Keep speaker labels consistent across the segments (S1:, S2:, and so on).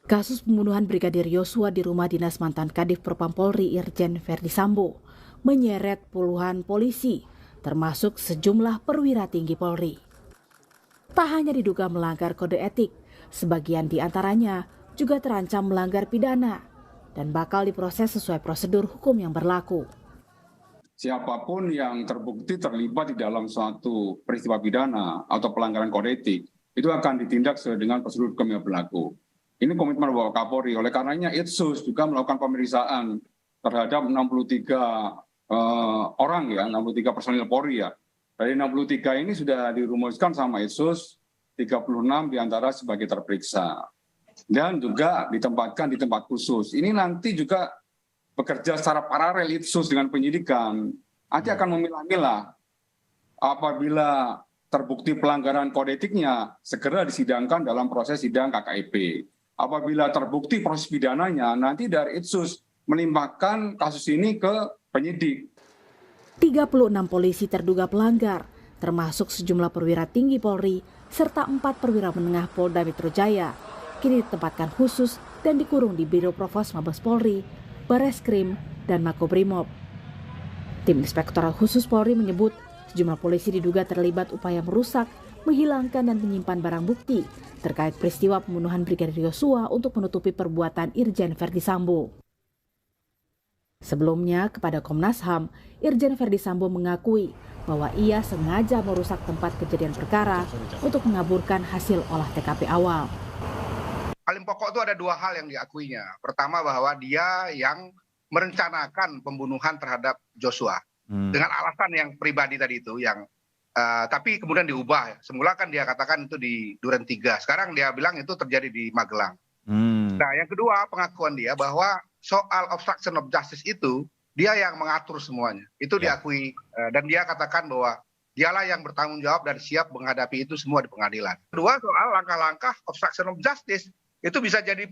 S1: Kasus pembunuhan Brigadir Yosua di rumah dinas mantan Kadif Propam Polri Irjen Verdi Sambo menyeret puluhan polisi, termasuk sejumlah perwira tinggi Polri. Tak hanya diduga melanggar kode etik, sebagian di antaranya juga terancam melanggar pidana dan bakal diproses sesuai prosedur hukum yang berlaku.
S2: Siapapun yang terbukti terlibat di dalam suatu peristiwa pidana atau pelanggaran kode etik, itu akan ditindak sesuai dengan prosedur hukum yang berlaku. Ini komitmen Bapak Kapolri, oleh karenanya Itsus juga melakukan pemeriksaan terhadap 63 orang ya, 63 personil Polri ya. Dari 63 ini sudah dirumuskan sama Itsus, 36 diantara sebagai terperiksa. Dan juga ditempatkan di tempat khusus. Ini nanti juga bekerja secara paralel Itsus dengan penyidikan. Nanti akan memilah-milah apabila terbukti pelanggaran kode etiknya, segera disidangkan dalam proses sidang KKIP. Apabila terbukti proses pidananya, nanti dari Itsus melimpahkan kasus ini ke penyidik.
S1: 36 polisi terduga pelanggar, termasuk sejumlah perwira tinggi Polri, serta 4 perwira menengah Polda Metro Jaya, kini ditempatkan khusus dan dikurung di Biro Provos Mabes Polri, Bareskrim, dan Makobrimob. Tim Inspektorat Khusus Polri menyebut sejumlah polisi diduga terlibat upaya merusak, menghilangkan dan menyimpan barang bukti terkait peristiwa pembunuhan Brigadir Yosua untuk menutupi perbuatan Irjen Verdi Sambo. Sebelumnya kepada Komnas HAM, Irjen Verdi Sambo mengakui bahwa ia sengaja merusak tempat kejadian perkara untuk mengaburkan hasil olah TKP awal.
S3: Paling pokok itu ada dua hal yang diakuinya. Pertama bahwa dia yang merencanakan pembunuhan terhadap Joshua dengan alasan yang pribadi tadi itu yang tapi kemudian diubah. Semula kan dia katakan itu di Duren 3. Sekarang dia bilang itu terjadi di Magelang. Nah, yang kedua pengakuan dia bahwa soal obstruction of justice itu dia yang mengatur semuanya. Itu diakui dan dia katakan bahwa dialah yang bertanggung jawab dan siap menghadapi itu semua di pengadilan. Kedua, soal langkah-langkah obstruction of justice itu bisa jadi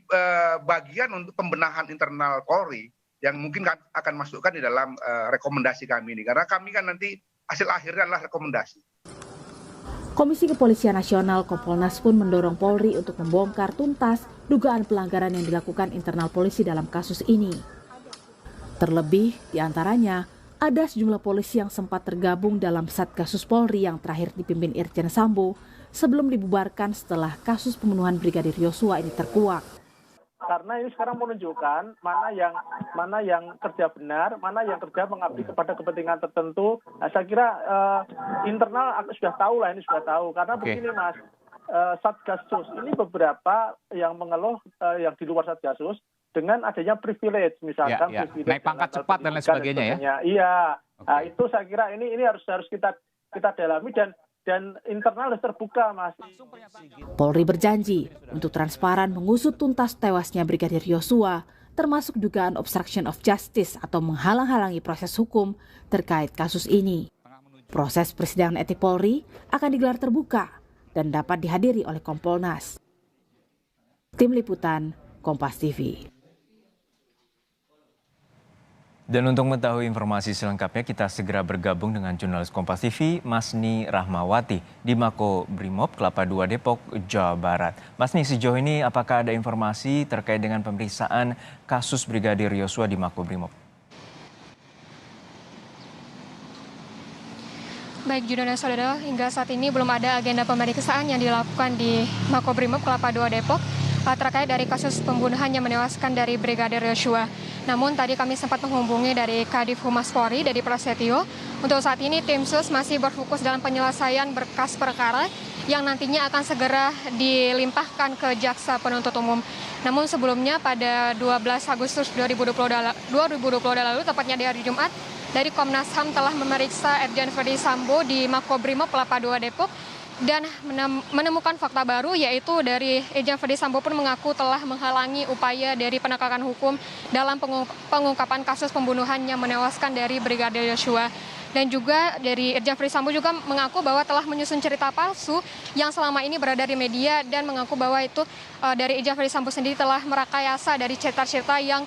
S3: bagian untuk pembenahan internal Polri yang mungkin akan masukkan di dalam rekomendasi kami ini. Karena kami kan nanti hasil akhirnya adalah rekomendasi.
S1: Komisi Kepolisian Nasional Kompolnas pun mendorong Polri untuk membongkar tuntas dugaan pelanggaran yang dilakukan internal polisi dalam kasus ini. Terlebih, diantaranya ada sejumlah polisi yang sempat tergabung dalam Satgasus Polri yang terakhir dipimpin Irjen Sambo sebelum dibubarkan setelah kasus pembunuhan Brigadir Yosua ini terkuak.
S4: Karena ini sekarang menunjukkan mana yang kerja benar, mana yang kerja mengabdi kepada kepentingan tertentu. Nah, saya kira internal sudah tahu lah, ini sudah tahu. Karena begini Mas, Satgasus ini beberapa yang mengeluh yang di luar Satgasus dengan adanya privilege, misalkan privilege
S5: naik pangkat cepat dan lain sebagainya ya.
S4: Iya, nah, itu saya kira ini harus kita dalami dan internal harus terbuka, Mas.
S1: Polri berjanji untuk transparan mengusut tuntas tewasnya Brigadir Yosua, termasuk dugaan obstruction of justice atau menghalang-halangi proses hukum terkait kasus ini. Proses persidangan etik Polri akan digelar terbuka dan dapat dihadiri oleh Kompolnas. Tim Liputan, Kompas TV.
S6: Dan untuk mengetahui informasi selengkapnya, kita segera bergabung dengan jurnalis Kompas TV, Masni Rahmawati, di Makobrimob Kelapa II Depok, Jawa Barat. Masni, sejauh ini apakah ada informasi terkait dengan pemeriksaan kasus Brigadir Yosua di Makobrimob?
S7: Baik, Juno dan Saudara, hingga saat ini belum ada agenda pemeriksaan yang dilakukan di Makobrimob Kelapa II Depok terkait dari kasus pembunuhan yang menewaskan dari Brigadir Yosua. Namun tadi kami sempat menghubungi dari Kadif Humas Polri, dari Prasetyo. Untuk saat ini tim sus masih berfokus dalam penyelesaian berkas perkara yang nantinya akan segera dilimpahkan ke jaksa penuntut umum. Namun sebelumnya pada 12 Agustus 2020 lalu, tepatnya di hari Jumat, dari Komnas HAM telah memeriksa Irjen Verdi Sambo di Makobrimob Kelapa II Depok dan menemukan fakta baru, yaitu dari Irjen Verdi Sambo pun mengaku telah menghalangi upaya dari penegakan hukum dalam pengungkapan kasus pembunuhan yang menewaskan dari Brigadir Yosua. Dan juga dari Irjen Verdi Sambo juga mengaku bahwa telah menyusun cerita palsu yang selama ini beredar di media dan mengaku bahwa itu dari Irjen Verdi Sambo sendiri telah merekayasa dari cerita-cerita yang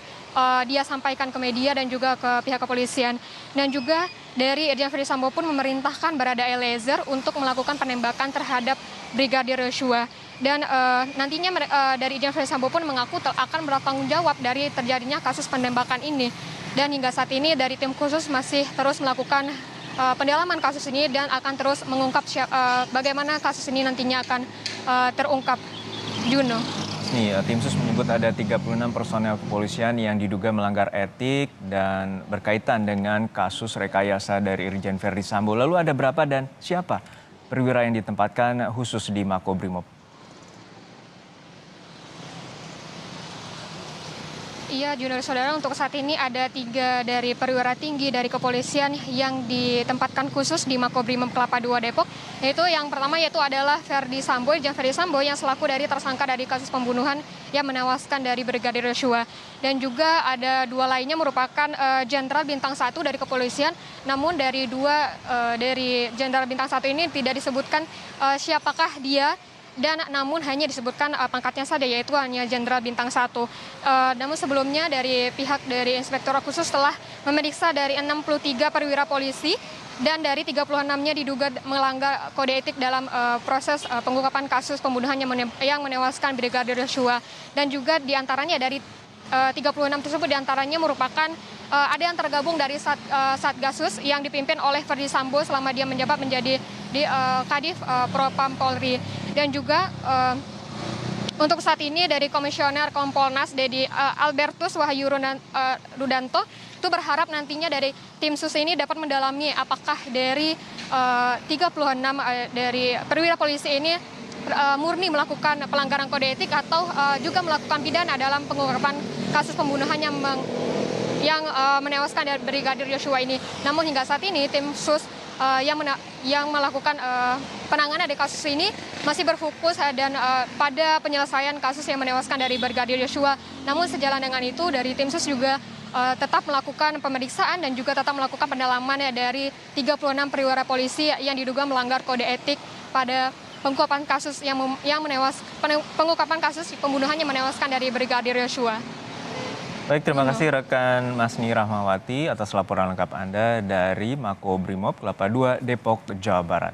S7: dia sampaikan ke media dan juga ke pihak kepolisian. Dan juga dari Irjen Ferdisambo pun memerintahkan Barada Eliezer untuk melakukan penembakan terhadap Brigadir Yosua. Dan nantinya dari Irjen Ferdisambo pun mengaku akan bertanggung jawab dari terjadinya kasus penembakan ini. Dan hingga saat ini dari tim khusus masih terus melakukan pendalaman kasus ini dan akan terus mengungkap bagaimana kasus ini nantinya akan terungkap. Juno.
S6: Tim sus menyebut ada 36 personel kepolisian yang diduga melanggar etik dan berkaitan dengan kasus rekayasa dari Irjen Ferdisambo. Lalu ada berapa dan siapa perwira yang ditempatkan khusus di Makobrimob?
S7: Iya, Junior Saudara, untuk saat ini ada 3 dari perwira tinggi dari kepolisian yang ditempatkan khusus di Makobrimob Kelapa II Depok. Yaitu yang pertama adalah Ferdisambo, Irjen Ferdisambo yang selaku dari tersangka dari kasus pembunuhan yang menewaskan dari Brigadir Yosua. Dan juga ada 2 lainnya merupakan Jenderal Bintang 1 dari kepolisian. Namun dari dari Jenderal Bintang 1 ini tidak disebutkan siapakah dia. Dan namun hanya disebutkan pangkatnya saja, yaitu hanya Jenderal Bintang 1. Namun sebelumnya dari pihak dari Inspektorat Khusus telah memeriksa dari 63 perwira polisi dan dari 36-nya diduga melanggar kode etik dalam proses pengungkapan kasus pembunuhan yang menewaskan Brigadir Yosua. Dan juga diantaranya dari 36 tersebut diantaranya merupakan ada yang tergabung dari Satgasus yang dipimpin oleh Ferdisambo selama dia menjabat menjadi di Kadif Propam Polri. Dan juga untuk saat ini dari Komisioner Kompolnas Dedi Albertus Wahyu Rudanto itu berharap nantinya dari tim sus ini dapat mendalami apakah dari 36 dari perwira polisi ini murni melakukan pelanggaran kode etik atau juga melakukan pidana dalam pengungkapan kasus pembunuhan yang menewaskan dari Brigadir Yosua ini. Namun hingga saat ini tim sus yang melakukan penanganan dari kasus ini masih berfokus dan pada penyelesaian kasus yang menewaskan dari Brigadir Yosua. Namun sejalan dengan itu dari tim sus juga tetap melakukan pemeriksaan dan juga tetap melakukan pendalaman dari 36 perwira polisi yang diduga melanggar kode etik pada pengungkapan kasus pengungkapan kasus pembunuhan yang menewaskan dari Brigadir Yosua.
S6: Baik, terima kasih rekan Masni Rahmawati atas laporan lengkap Anda dari Makobrimob Kelapa II Depok, Jawa Barat.